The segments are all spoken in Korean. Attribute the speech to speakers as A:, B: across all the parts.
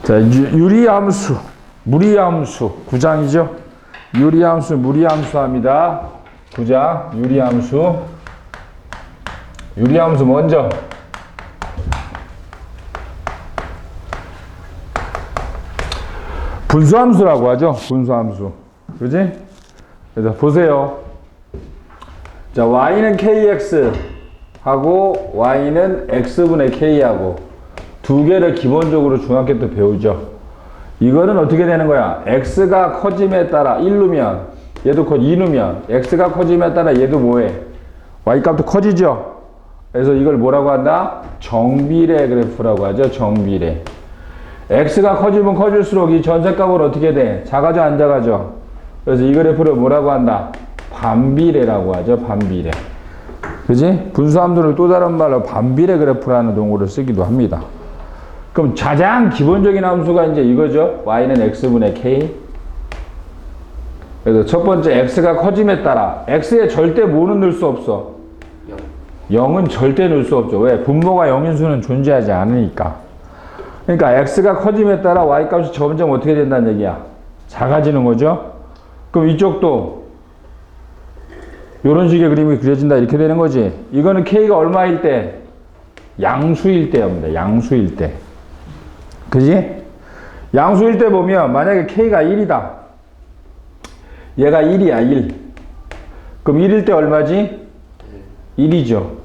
A: 자, 유리함수, 무리함수 9장이죠. 유리함수, 무리함수 합니다. 9장 유리함수. 유리함수 먼저 분수함수라고 하죠. 분수함수. 그지? 그래서 보세요. 자, y는 kx 하고 y는 x분의 k하고 두 개를 기본적으로 중학교 때 배우죠. 이거는 어떻게 되는 거야? x가 커짐에 따라 1루면 얘도 2루면 x가 커짐에 따라 얘도 뭐해? y값도 커지죠. 그래서 이걸 뭐라고 한다? 정비례 그래프라고 하죠. 정비례. x가 커지면 커질수록 이 전세값은 어떻게 돼? 작아져 안 작아져? 그래서 이 그래프를 뭐라고 한다? 반비례라고 하죠. 반비례. 그지? 분수함수를 또 다른 말로 반비례 그래프라는 동호를 쓰기도 합니다. 그럼 가장 기본적인 함수가 이제 이거죠. y는 x분의 k. 그래서 첫 번째 x가 커짐에 따라 x에 절대 뭐는 넣을 수 없어? 0은 절대 넣을 수 없죠. 왜? 분모가 0인 수는 존재하지 않으니까. 그러니까 x가 커짐에 따라 y값이 점점 어떻게 된다는 얘기야? 작아지는 거죠. 그럼 이쪽도 이런 식의 그림이 그려진다 이렇게 되는 거지. 이거는 k가 얼마일 때? 양수일 때입니다. 양수일 때. 그지? 양수일 때 보면 만약에 k가 1이다. 얘가 1이야 1. 그럼 1일 때 얼마지? 1이죠.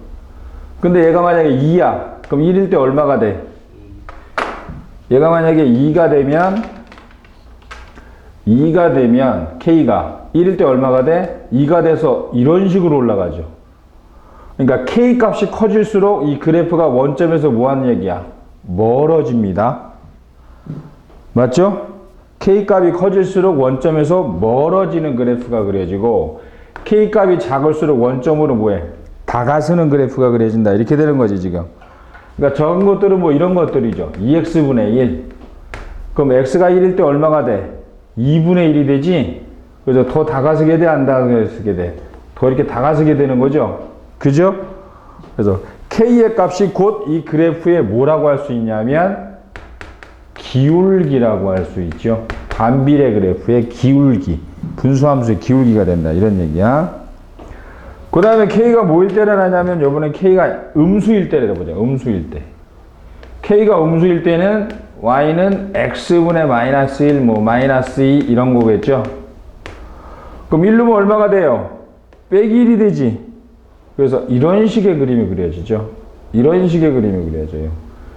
A: 근데 얘가 만약에 2야. 그럼 1일 때 얼마가 돼? 얘가 만약에 2가 되면 k가 1일 때 얼마가 돼? 2가 돼서 이런 식으로 올라가죠. 그러니까 k 값이 커질수록 이 그래프가 원점에서 뭐 하는 얘기야? 멀어집니다. 맞죠? k 값이 커질수록 원점에서 멀어지는 그래프가 그려지고 k 값이 작을수록 원점으로 뭐해? 다가서는 그래프가 그려진다. 이렇게 되는 거지 지금. 그러니까 적은 것들은 뭐 이런 것들이죠. 2x분의 1. 그럼 x가 1일 때 얼마가 돼? 2분의 1이 되지? 그래서 더 다가서게 돼? 안 다가서게 돼? 더 이렇게 다가서게 되는 거죠? 그죠? 그래서 k의 값이 곧 이 그래프에 뭐라고 할 수 있냐면 기울기라고 할 수 있죠. 반비례 그래프의 기울기. 분수함수의 기울기가 된다. 이런 얘기야. 그 다음에 k가 뭐일 때를 하냐면 요번에 k가 음수일 때를 보자. 음수일 때. k가 음수일 때는 y는 x분의 마이너스 1, 뭐 마이너스 2 이런 거겠죠. 그럼 1루면 얼마가 돼요? 빼기 1이 되지. 그래서 이런 식의 그림이 그려지죠. 이런 식의 그림이 그려져요.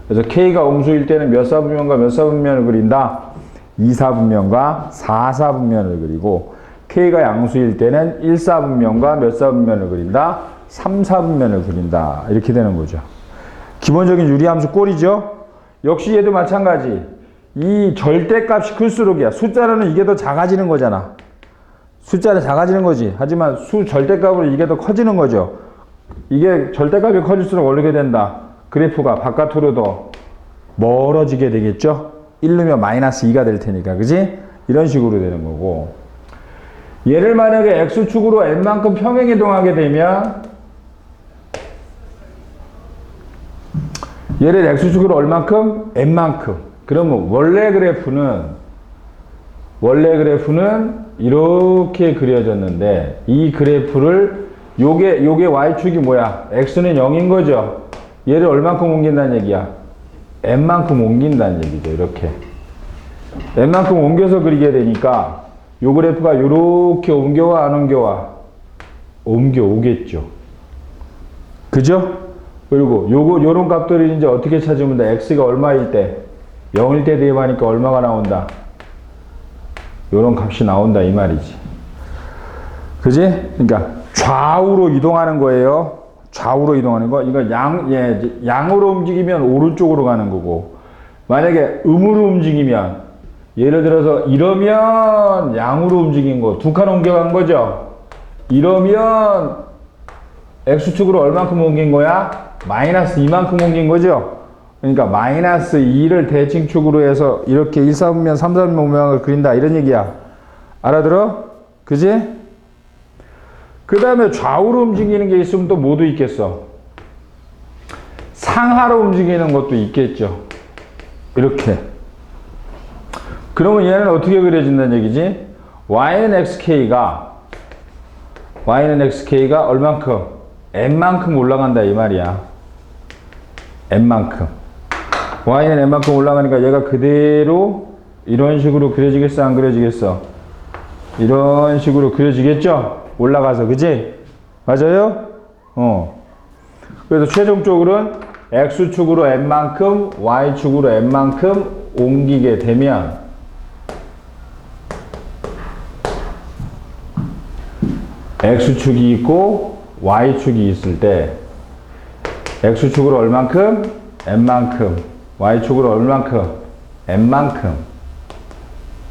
A: 그래서 k가 음수일 때는 몇 사분면과 몇 사분면을 그린다? 2사분면과 4사분면을 그리고 k가 양수일 때는 1사분면과 몇 사분면을 그린다? 3사분면을 그린다. 이렇게 되는 거죠. 기본적인 유리함수 꼴이죠. 역시 얘도 마찬가지. 이 절대값이 클수록이야. 숫자로는 이게 더 작아지는 거잖아. 숫자는 작아지는 거지. 하지만 절대값으로 이게 더 커지는 거죠. 이게 절대값이 커질수록 어떻게 된다? 그래프가 바깥으로 더 멀어지게 되겠죠. 1루면 마이너스 2가 될 테니까. 그지? 이런 식으로 되는 거고. 얘를 만약에 x축으로 n만큼 평행이동하게 되면 얘를 x축으로 얼만큼? n만큼. 그러면 원래 그래프는 이렇게 그려졌는데 이 그래프를 요게 y축이 뭐야? x는 0인 거죠. 얘를 얼만큼 옮긴다는 얘기야? n만큼 옮긴다는 얘기죠. 이렇게 n만큼 옮겨서 그리게 되니까 요 그래프가 요렇게 옮겨와 안 옮겨와? 옮겨오겠죠. 그죠? 그리고 요런 값들을 이제 어떻게 찾으면 돼? x가 얼마일 때? 0일 때 대입하니까 얼마가 나온다? 요런 값이 나온다 이 말이지. 그지? 그러니까 좌우로 이동하는 거예요. 좌우로 이동하는 거. 이거 양으로 움직이면 오른쪽으로 가는 거고, 만약에 음으로 움직이면, 예를 들어서 이러면 양으로 움직인 거, 두 칸 옮겨간 거죠. 이러면 x축으로 얼만큼 옮긴 거야? 마이너스 2만큼 옮긴 거죠. 그러니까 마이너스 2를 대칭축으로 해서 이렇게 1사분면, 3사분면 모양을 그린다 이런 얘기야. 알아들어? 그지? 그 다음에 좌우로 움직이는 게 있으면 또 뭐도 있겠어? 상하로 움직이는 것도 있겠죠. 이렇게 그러면 얘는 어떻게 그려진다는 얘기지? y는 xk가 얼만큼? n만큼 올라간다 이 말이야. n만큼. y는 n만큼 올라가니까 얘가 그대로 이런 식으로 그려지겠어 안 그려지겠어? 이런 식으로 그려지겠죠? 올라가서 그지? 맞아요? 그래서 최종적으로는 x축으로 n만큼 y축으로 n만큼 옮기게 되면 x축이 있고 y축이 있을 때 x축으로 얼만큼? n만큼 y축으로 얼만큼? n만큼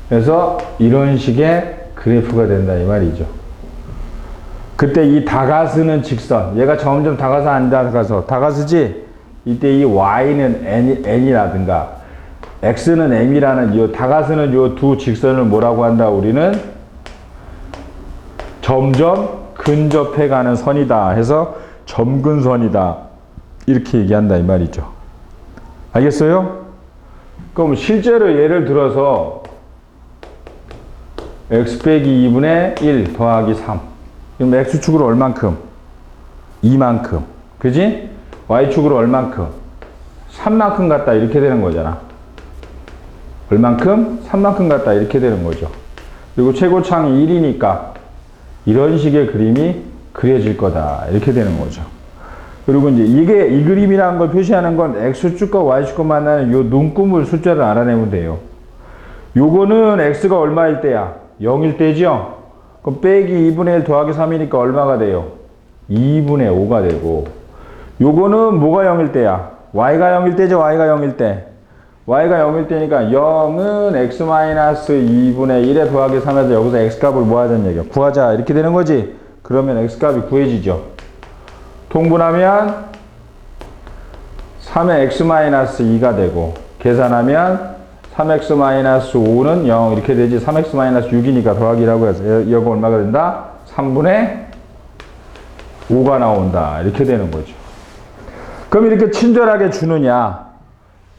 A: 그래서 이런 식의 그래프가 된다 이 말이죠. 그때 이 다가스는 직선 얘가 점점 다가서 안 다가서 다가서지 이때 이 y는 n이라든가 x는 m이라는 이 다가서는 이 두 직선을 뭐라고 한다 우리는 점점 근접해가는 선이다 해서 점근선이다 이렇게 얘기한다 이 말이죠. 알겠어요? 그럼 실제로 예를 들어서 x 빼기 2분의 1 더하기 3 그럼 x축으로 얼만큼? 2만큼 그지? y축으로 얼만큼? 3만큼 같다 이렇게 되는 거잖아. 얼만큼? 3만큼 같다 이렇게 되는 거죠. 그리고 최고창이 1이니까 이런 식의 그림이 그려질 거다 이렇게 되는 거죠. 그리고 이제 이게 이 그림이라는 걸 표시하는 건 x축과 y축과 만나는 요 눈금을 숫자를 알아내면 돼요. 요거는 x가 얼마일 때야? 0일 때죠? 그럼 빼기 2분의 1 더하기 3이니까 얼마가 돼요? 2분의 5가 되고 요거는 뭐가 0일 때야? y가 0일 때죠? y가 0일 때 y가 0일 때니까 0은 x-2분의 1에 더하기 3에서 여기서 x값을 뭐 하자는 얘기야? 구하자 이렇게 되는 거지? 그러면 x값이 구해지죠. 통분하면 3의 x-2가 되고 계산하면 3x-5는 0 이렇게 되지 3x-6이니까 더하기라고 해서 이거 얼마가 된다? 3분의 5가 나온다 이렇게 되는 거죠. 그럼 이렇게 친절하게 주느냐?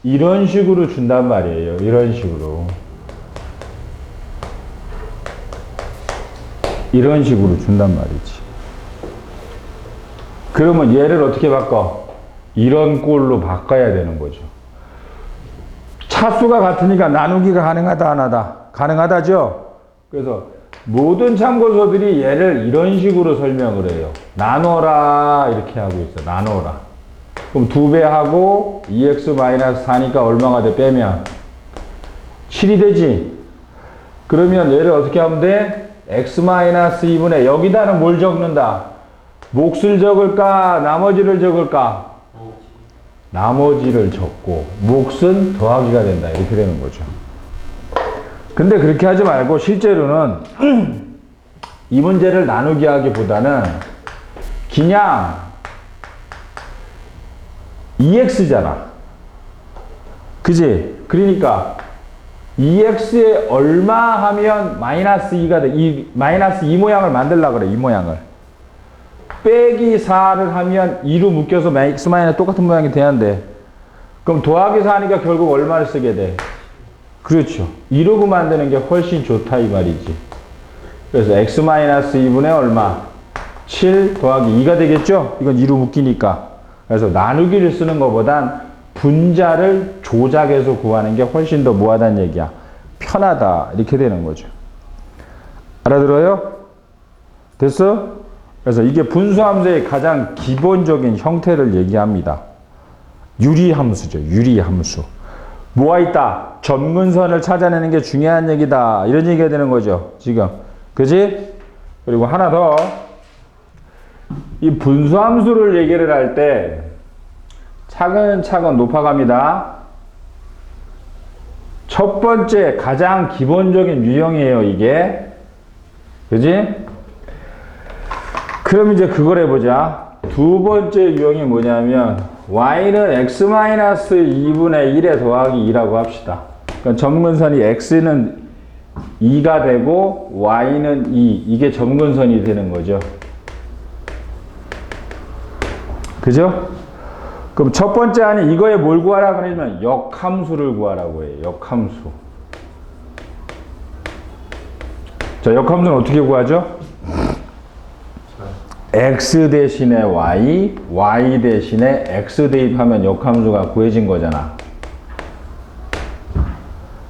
A: 이런 식으로 준단 말이에요. 이런 식으로. 이런 식으로 준단 말이지. 그러면 얘를 어떻게 바꿔? 이런 꼴로 바꿔야 되는 거죠. 차수가 같으니까 나누기가 가능하다 안 하다? 가능하다죠? 그래서 모든 참고서들이 얘를 이런 식으로 설명을 해요. 나눠라 이렇게 하고 있어. 나눠라. 그럼 2배 하고 2x-4니까 얼마가 돼? 빼면 7이 되지. 그러면 얘를 어떻게 하면 돼? x-2분의 여기다는 뭘 적는다? 몫을 적을까? 나머지를 적을까? 나머지를 적고 몫은 더하기가 된다 이렇게 되는 거죠. 근데 그렇게 하지 말고 실제로는 이 문제를 나누기 하기보다는 그냥 2x잖아. 그지? 그러니까 2x에 얼마 하면 마이너스 2가 돼. 이 마이너스 2 모양을 만들려고 그래. 이 모양을. 빼기 4를 하면 2로 묶여서 x 마이너스 똑같은 모양이 되는데 그럼 더하기 4니까 결국 얼마를 쓰게 돼? 그렇죠. 2로 만드는 게 훨씬 좋다 이 말이지. 그래서 x-2분의 얼마? 7 더하기 2가 되겠죠? 이건 2로 묶이니까. 그래서 나누기를 쓰는 것보단 분자를 조작해서 구하는 게 훨씬 더 뭐하다는 얘기야? 편하다. 이렇게 되는 거죠. 알아들어요? 됐어? 그래서 이게 분수함수의 가장 기본적인 형태를 얘기합니다. 유리함수죠. 유리함수. 뭐가 있다? 점근선을 찾아내는 게 중요한 얘기다. 이런 얘기가 되는 거죠. 지금. 그지? 그리고 하나 더. 이 분수함수를 얘기를 할 때 차근차근 높아갑니다. 첫 번째 가장 기본적인 유형이에요. 이게. 그지? 그럼 이제 그걸 해보자. 두 번째 유형이 뭐냐면 y는 x-2분의 1에 더하기 2라고 합시다. 그러니까 점근선이 x는 2가 되고 y는 2. 이게 점근선이 되는 거죠. 그죠? 그럼 첫 번째 안에 이거에 뭘 구하라 그러면 역함수를 구하라고 해요. 역함수. 자, 역함수는 어떻게 구하죠? x 대신에 y, y 대신에 x 대입하면 역함수가 구해진 거잖아.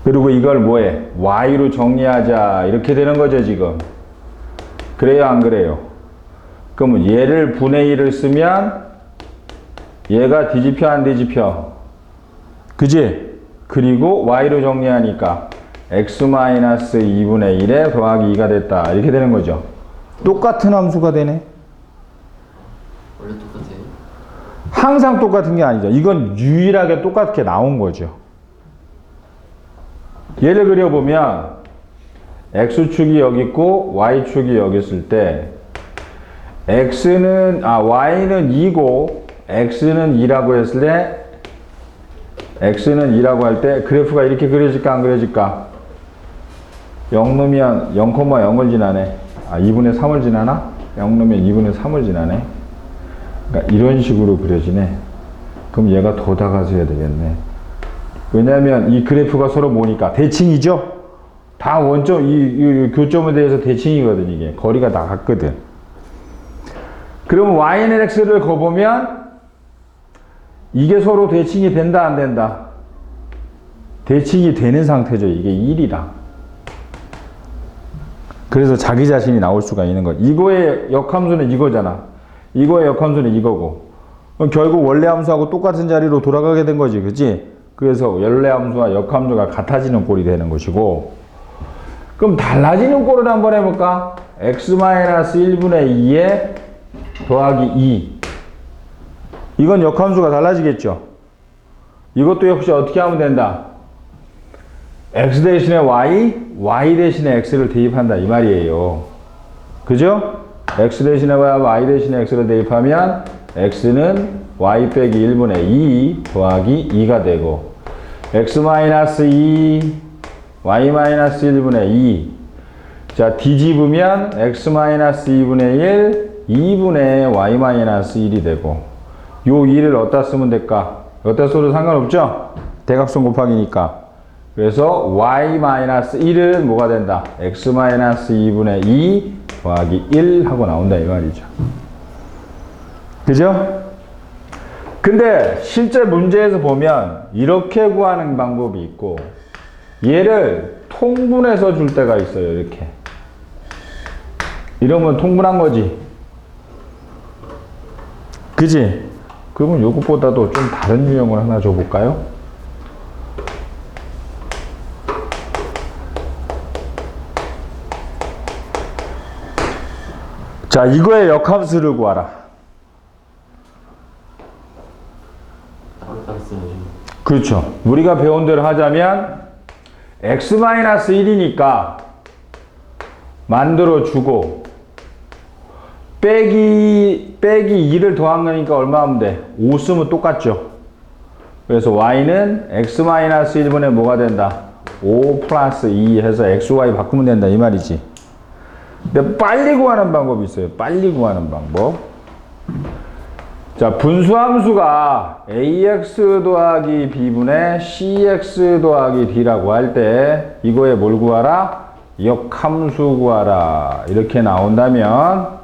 A: 그리고 이걸 뭐해? y로 정리하자. 이렇게 되는 거죠, 지금. 그래요, 안 그래요? 그러면 얘를 분의 1을 쓰면 얘가 뒤집혀, 안 뒤집혀? 그지? 그리고 y로 정리하니까 x-2분의 1에 더하기 2가 됐다. 이렇게 되는 거죠. 똑같은 함수가 되네.
B: 원래 똑같아요?
A: 항상 똑같은 게 아니죠. 이건 유일하게 똑같게 나온 거죠. 얘를 그려보면 x축이 여기 있고 y축이 여기 있을 때 y는 2고 x는 2라고 했을 때 x는 2라고 할 때 그래프가 이렇게 그려질까 안 그려질까? 0 넣으면 0,0을 지나네. 2분의 3을 지나나? 0 넣으면 2분의 3을 지나네. 그러니까 이런 식으로 그려지네. 그럼 얘가 더 다가서 해야 되겠네. 왜냐면 이 그래프가 서로 뭐니까 대칭이죠? 다 원점, 이 교점에 대해서 대칭이거든, 이게. 거리가 다 같거든. 그러면 y는 x를 거보면 이게 서로 대칭이 된다, 안 된다? 대칭이 되는 상태죠. 이게 1이랑. 그래서 자기 자신이 나올 수가 있는 거예요. 이거의 역함수는 이거잖아. 이거의 역함수는 이거고. 그럼 결국 원래 함수하고 똑같은 자리로 돌아가게 된 거지. 그치? 그래서 원래 함수와 역함수가 같아지는 꼴이 되는 것이고. 그럼 달라지는 꼴을 한번 해볼까? x-1분의 2에 더하기 2. 이건 역함수가 달라지겠죠? 이것도 역시 어떻게 하면 된다? x 대신에 y, y 대신에 x를 대입한다. 이 말이에요. 그죠? x 대신에 y 대신에 x를 대입하면 x는 y 빼기 1분의 2 더하기 2가 되고 x-2 y-1분의 2 자 뒤집으면 x-2분의 1 2분의 y-1이 되고 요 2를 어디다 쓰면 될까? 어디다 써도 상관없죠? 대각선 곱하기니까 그래서 y-1은 뭐가 된다? x-2분의 2 더하기 1 하고 나온다 이 말이죠. 그죠? 근데 실제 문제에서 보면 이렇게 구하는 방법이 있고 얘를 통분해서 줄 때가 있어요. 이렇게 이러면 통분한 거지. 그지? 그러면 요것보다도 좀 다른 유형을 하나 줘볼까요? 자, 이거의 역함수를 구하라. 그렇죠. 우리가 배운 대로 하자면 x-1이니까 만들어주고 빼기 2를 더한 거니까 얼마 하면 돼? 5 쓰면 똑같죠. 그래서 y는 x-1분의 뭐가 된다? 5 플러스 2 해서 xy 바꾸면 된다 이 말이지. 근데 빨리 구하는 방법이 있어요. 빨리 구하는 방법. 자, 분수함수가 ax 더하기 b분의 cx 더하기 d라고 할 때 이거에 뭘 구하라? 역함수 구하라. 이렇게 나온다면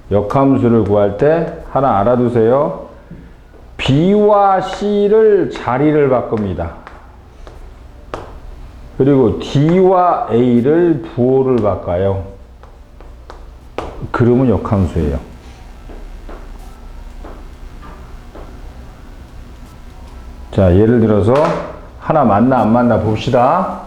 A: 역함수를 구할 때 하나 알아두세요. b와 c를 자리를 바꿉니다. 그리고 d와 a를 부호를 바꿔요. 그러면 역함수예요. 자, 예를 들어서 하나 맞나 안 맞나 봅시다.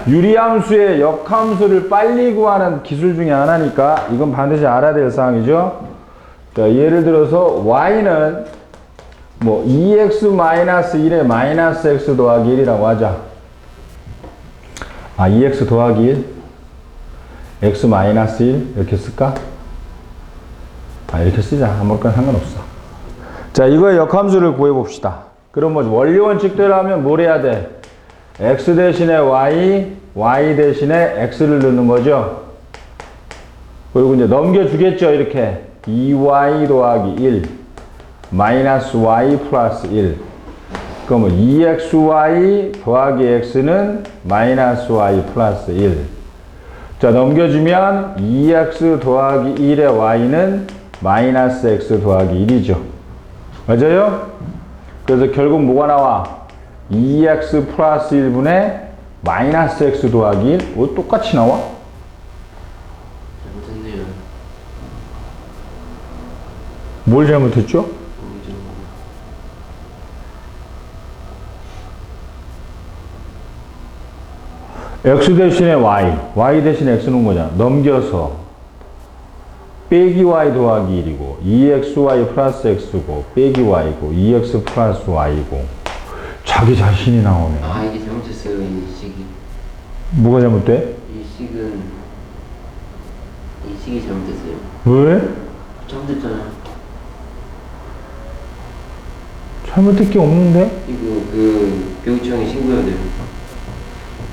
A: 유리함수의 역함수를 빨리 구하는 기술 중에 하나니까 이건 반드시 알아야 될 사항이죠. 자, 예를 들어서 y는 뭐 2x-1에 마이너스 x 더하기 1이라고 하자. 2x 더하기 1? x 마이너스 1? 이렇게 쓸까? 이렇게 쓰자. 아무렇거나 상관없어. 자, 이거의 역함수를 구해봅시다. 그럼 뭐 원리 원칙대로 하면 뭘 해야 돼? x 대신에 y, y 대신에 x를 넣는 거죠. 그리고 이제 넘겨주겠죠. 이렇게 2y 더하기 1 마이너스 y 플러스 1. 그러면 2xy 더하기 x는 마이너스 y 플러스 1. 자, 넘겨주면 2x 더하기 1의 y는 마이너스 x 더하기 1이죠. 맞아요? 그래서 결국 뭐가 나와? 2x 플러스 1분의 마이너스 x 더하기 1. 똑같이 나와?
B: 잘못했네요.
A: 뭘 잘못했죠? x 대신에 y 대신에 x는 거잖아. 넘겨서 빼기 y 더하기 1이고 2xy 플러스 x고 빼기 y고 2x 플러스 y고 자기 자신이 나오네.
B: 아, 이게 잘못했어요. 이 식이.
A: 뭐가 잘못돼?
B: 이 식이 잘못했어요.
A: 왜?
B: 잘못했잖아요.
A: 잘못될 게 없는데?
B: 이거 그 교육청에 신고해야 돼요.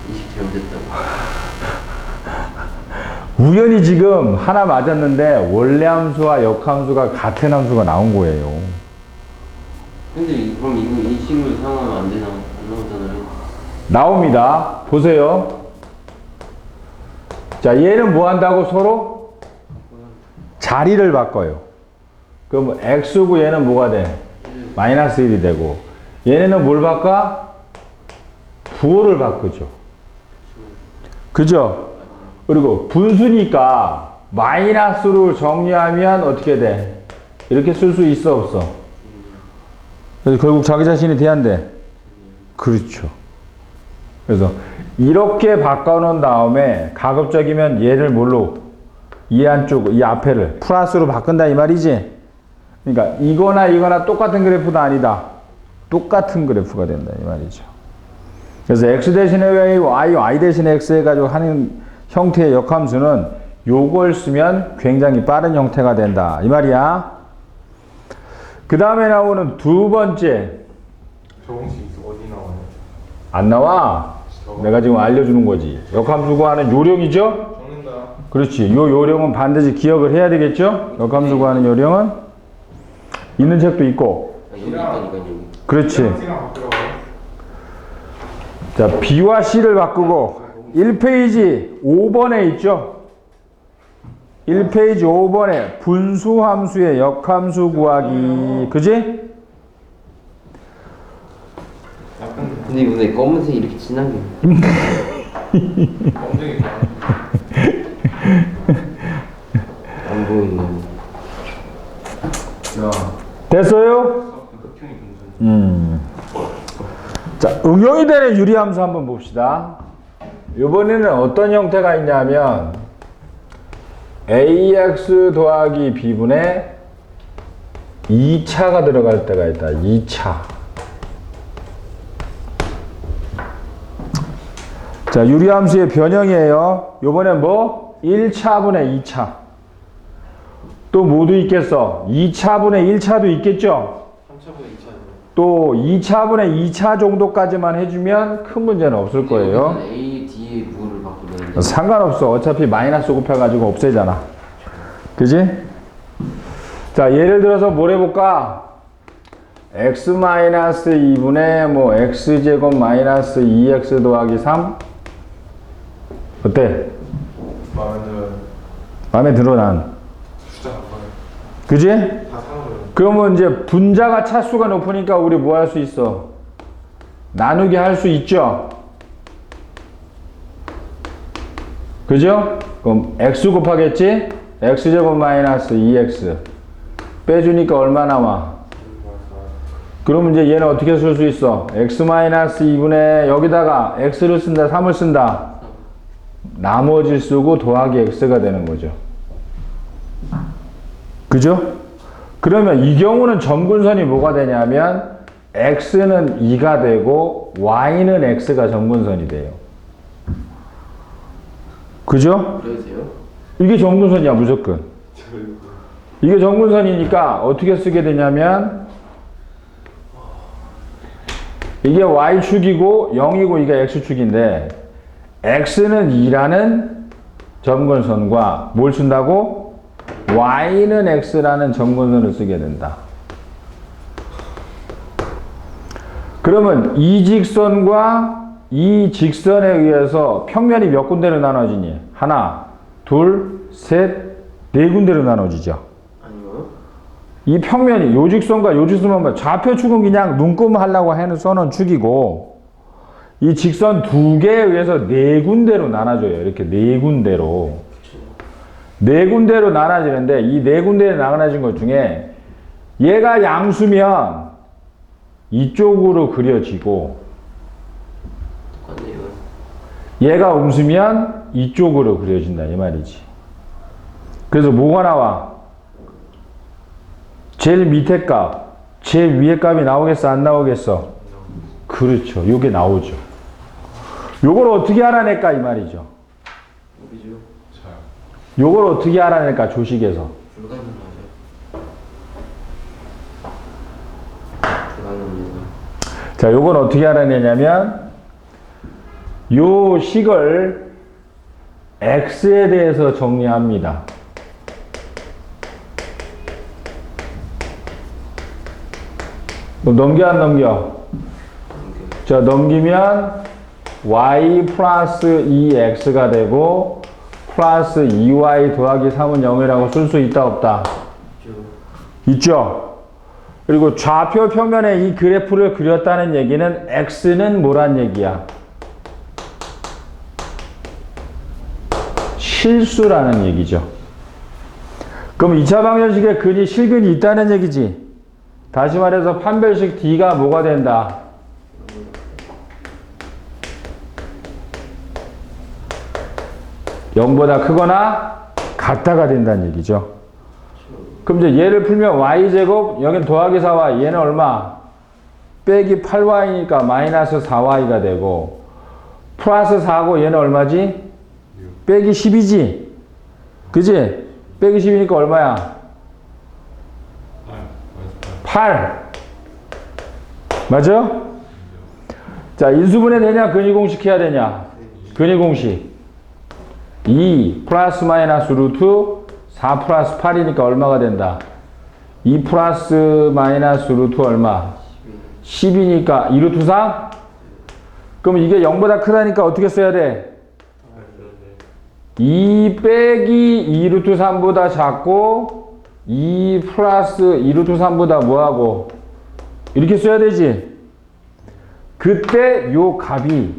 B: 이 식 잘못했다고.
A: 우연히 지금 하나 맞았는데 원래 함수와 역함수가 같은 함수가 나온 거예요.
B: 근데 그럼 이거 이 식을 사용하면 안 되나? 안 나오잖아요.
A: 나옵니다. 보세요. 자, 얘는 뭐 한다고 서로? 자리를 바꿔요. 그럼 x고 얘는 뭐가 돼? 마이너스 1이 되고 얘네는 뭘 바꿔? 부호를 바꾸죠. 그죠? 그리고 분수니까 마이너스로 정리하면 어떻게 돼? 이렇게 쓸 수 있어 없어? 그래서 결국 자기 자신이 돼야 안 돼? 그렇죠. 그래서 이렇게 바꿔놓은 다음에 가급적이면 얘를 뭘로? 이 안쪽, 이 앞에를 플러스로 바꾼다 이 말이지? 그러니까 이거나 똑같은 그래프도 아니다. 똑같은 그래프가 된다 이 말이죠. 그래서 x 대신에 y 대신에 x 해가지고 하는 형태의 역함수는 요걸 쓰면 굉장히 빠른 형태가 된다 이 말이야. 그 다음에 나오는 두 번째.
C: 저 공식 어디 나와요?
A: 안 나와. 내가 지금 알려주는 거지. 역함수 구하는 요령이죠?
C: 적는다.
A: 그렇지. 요 요령은 반드시 기억을 해야 되겠죠? 역함수 구하는 요령은 있는 책도 있고.
B: 아, 여기 있다니까 여기.
A: 그렇지.
C: 시간 바꾸라고요?
A: 자, B와 C를 바꾸고 1페이지 5번에 있죠? 1페이지 5번에 분수함수의 역함수 구하기. 그지?
C: 약간
B: 근데 이거 왜 검은색 이렇게 진하게?
C: 검정이
B: 안 보이네.
C: 야,
A: 됐어요?
C: 극형이 분선.
A: 자, 응용이 되는 유리함수 한번 봅시다. 이번에는 어떤 형태가 있냐면 ax 더하기 b분의 2차가 들어갈 때가 있다. 2차. 자, 유리함수의 변형이에요. 이번엔 뭐? 1차분의 2차. 또 모두 있겠어? 2차분의 1차도 있겠죠?
C: 3차분의 2차죠.
A: 또 2차분의 2차 정도까지만 해주면 큰 문제는 없을 거예요.
B: A, D의 부호를 바꾸는데.
A: 상관없어. 어차피 마이너스 곱해가지고 없애잖아. 그지? 자, 예를 들어서 뭘 해볼까? x-2분의 뭐 x제곱 마이너스 2x 더하기 3? 어때?
C: 마음에 들어요.
A: 마음에 들어, 난.
C: 숫자 바꿔요.
A: 그지?
C: 다 상으로요.
A: 그러면 이제 분자가 차수가 높으니까 우리 뭐 할 수 있어? 나누기 할 수 있죠? 그죠? 그럼 x 곱하겠지? x제곱 마이너스 2x 빼주니까 얼마 나와? 그러면 이제 얘는 어떻게 쓸 수 있어? x 마이너스 2분의 여기다가 x를 쓴다, 3을 쓴다. 나머지 쓰고 더하기 x가 되는 거죠. 그죠? 그러면 이 경우는 점근선이 뭐가 되냐면 x는 2가 되고 y는 x가 점근선이 돼요. 그죠?
B: 그러세요?
A: 이게 점근선이야 무조건. 이게 점근선이니까 어떻게 쓰게 되냐면 이게 y축이고 0이고 이게 x축인데 x는 2라는 점근선과 뭘 쓴다고? y는 x라는 점근선을 쓰게 된다. 그러면 이 직선과 이 직선에 의해서 평면이 몇 군데로 나눠지니? 하나, 둘, 셋, 네 군데로 나눠지죠.
B: 아니요.
A: 이 평면이 요 직선과 요 직선만 좌표축은 그냥 눈금 하려고 하는 써놓은 축이고 이 직선 두 개에 의해서 네 군데로 나눠져요. 이렇게 네 군데로. 네 군데로 나눠지는데 이 네 군데에 나눠진 것 중에 얘가 양수면 이쪽으로 그려지고
B: 똑같네요.
A: 얘가 음수면 이쪽으로 그려진다 이 말이지. 그래서 뭐가 나와? 제일 밑에 값, 제일 위에 값이 나오겠어 안 나오겠어? 그렇죠. 요게 나오죠. 요걸 어떻게 알아낼까 이 말이죠.
B: 여기죠.
C: 잘.
A: 요걸 어떻게 알아낼까 조식에서.
B: 불가능하죠. 불가능합니다.
A: 자, 요건 어떻게 알아내냐면 요 식을 x에 대해서 정리합니다. 넘겨 안 넘겨? 자, 넘기면 y 플러스 2x가 되고 플러스 2y 더하기 3은 0이라고 쓸 수 있다 없다? 있죠? 그리고 좌표 평면에 이 그래프를 그렸다는 얘기는 x는 뭐란 얘기야? 실수라는 얘기죠. 그럼 2차 방정식에 근이 실근이 있다는 얘기지. 다시 말해서 판별식 D가 뭐가 된다? (0보다) 크거나 같다가 된다는 얘기죠. 그럼 이제 얘를 풀면 y제곱 여긴 더하기 4y 얘는 얼마? 빼기 8y니까 마이너스 4y가 되고 플러스 4고 얘는 얼마지? 빼기 10이지? 그지? 빼기 10이니까 얼마야? 8 맞아? 자, 인수분해 되냐? 근위공식 해야 되냐? 근위공식 2 플러스 마이너스 루트 4 플러스 8이니까 얼마가 된다? 2 플러스 마이너스 루트 얼마? 10이니까 2 루트 3? 그럼 이게 0보다 크다니까 어떻게 써야 돼? 2 빼기 2 루트 3보다 작고 2 플러스 2 루트 3보다 뭐하고? 이렇게 써야 되지? 그때 요 값이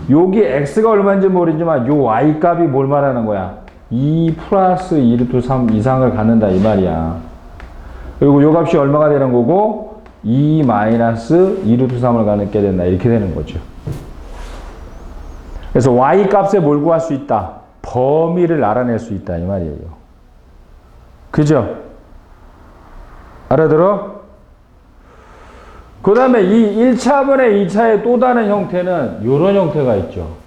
A: 여기 x가 얼마인지 모르지만 요 y 값이 뭘 말하는 거야? 2 플러스 2 루트 3 이상을 갖는다 이 말이야. 그리고 요 값이 얼마가 되는 거고 2 마이너스 2 루트 3을 갖게 된다 이렇게 되는 거죠. 그래서 y 값에 뭘 구할 수 있다? 범위를 알아낼 수 있다 이 말이에요. 그죠? 알아들어? 그 다음에 이 1차분의 2차의 또 다른 형태는 이런 형태가 있죠.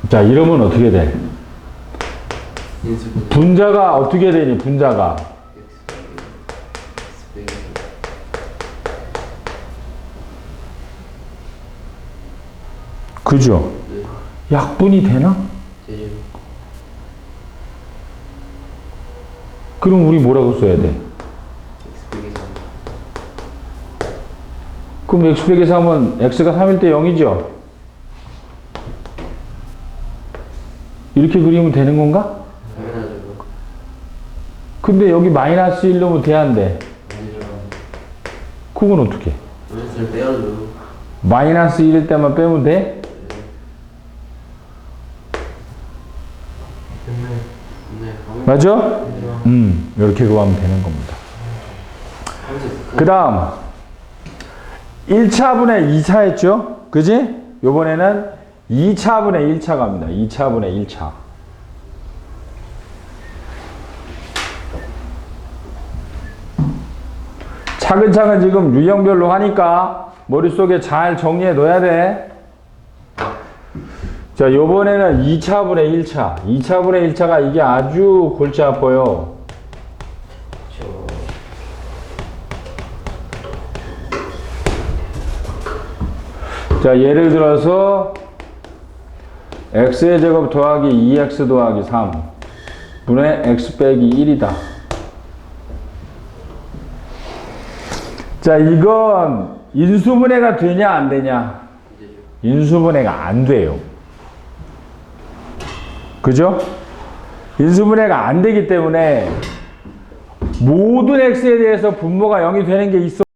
A: 자, 이러면 어떻게 돼?
B: 인수분해.
A: 분자가 어떻게 되니? 분자가. 그죠?
B: 네.
A: 약분이 되나?
B: 되죠.
A: 그럼 우리 뭐라고 써야 돼?
B: x 빼기 3.
A: 그럼 x 빼기 3은 x가 3일 때 0이죠? 이렇게 그리면 되는 건가?
B: 당연하죠.
A: 근데 여기 마이너스 1 넣으면 돼, 안 돼?
B: 아니죠.
A: 그건 어떻게?
B: 마이너스를 빼야죠.
A: 마이너스 1일 때만 빼면 돼?
B: 네.
A: 맞아? 이렇게 구하면 되는 겁니다. 그 다음 1차분의 2차 했죠? 그지? 요번에는 2차분의 1차 갑니다. 2차분의 1차. 차근차근 지금 유형별로 하니까 머릿속에 잘 정리해 놓아야 돼. 자, 요번에는 2차분의 1차. 2차분의 1차가 이게 아주 골치 아파요.
B: 그렇죠.
A: 자, 예를 들어서 x의 제곱 더하기 2x 더하기 3 분의 x 빼기 1이다. 자, 이건 인수분해가 되냐 안 되냐? 인수분해가 안 돼요. 그죠? 인수분해가 안 되기 때문에 모든 x에 대해서 분모가 0이 되는 게 있어.